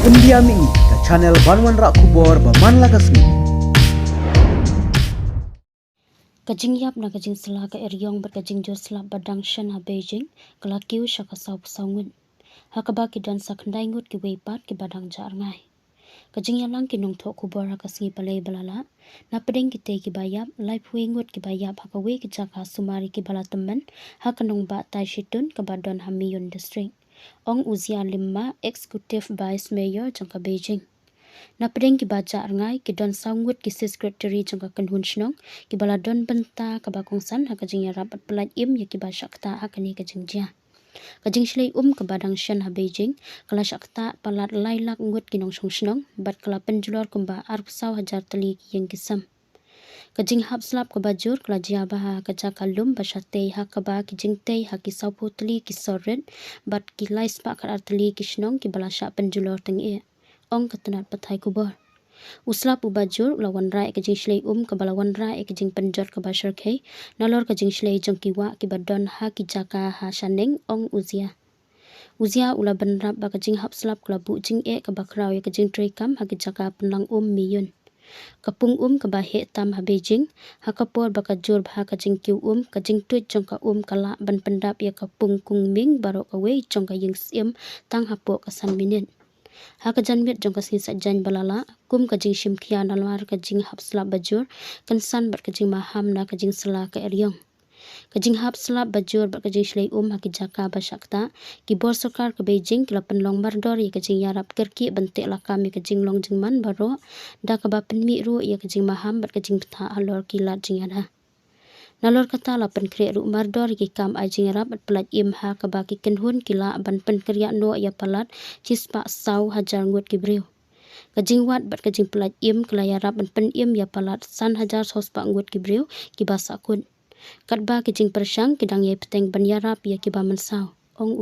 India mi ke channel Banwan Rak Kubor Baman Lagasmi. Kajing yap na kajing sela ka eriong ber kajing jor sela badang Shah Beijing kala kiu shaka sau ngut. Hakaba ki don sakndai ngut ki weipat ki badang jar ngai. Kajing yalang ki nong thok kubor hakas ngi palai balala. Na pedeng ki te ki bayap life hui ngut ki bayap hakawe ki jaka sumari ki bala temen hakanong ba tai shitun ke badon Hamiyun district. Ong uzia 5 executive vice mayor jangka Beijing. Na pedeng ki baca ngai ki don sangut ki secretary jangka kanhun shnong ki bala don benta ka bakongsan ha kajing ya rapat pelat im ya ki ba shakta ha kani kajing jia kajing shlei ke badang Shah Beijing kala shakta palat lailak ngut ki nong shnong bat kala penjulor kumba arpsau hajar tali ki yang kisam kajing hap slap ke bajur kala jia bah kaja kalum basate ha kaba ki jingte ha ki saupu tali ki soret bat ki lais pa kar tali ki shnong ki bala sha penjulor tengi ong ketenat patai kubor uslap ubajur lawan rai ke jing shlei ke balawan rai ke jing penjor ke bashar ke nalor ke jing shlei jong kiwa ki badon ha ki jaka ha shaneng ong uzia ula benrap ba ke jing hap slap kula bu jing ke bakrau ke jing trekam ha ki jaka penlang miyun kapung ke bahe tam ha Beijing ha kapor ba kajur ba ke jing kiu ke jing tuit jong ka kala ban pendap ya kapung kung ming barok away jong ka ying sim tang hapo ka san minin hakajan mit jong kasing sajan balala kum kajing shimkhia nalwar kajing hapsla bajur kansan bar kajing maham na kajing sela ka eriong kajing hapsla bajur bar kajing shlei hakijaka bashakta ki bor sarkar ke Beijing kila penlong bardor ya kajing yarap kerki bentek lakam ya kajing long jingman baro da ka ba penmi ru ya kajing maham bar kajing ptha alor kilat jing ada nalor kata la pen kre ru mardor ki kam ajing rap at pelat im ha ka ba ki kenhun kila ban pen kriya no ya palat chispa sau hajar ngut ki breu kajing wat bat kajing pelat im kala ya rap ban pen im ya palat san hajar sospa ngut ki breu ki basa kun kat ba kajing persang kidang ye peteng ban ya rap ya ki ba mansau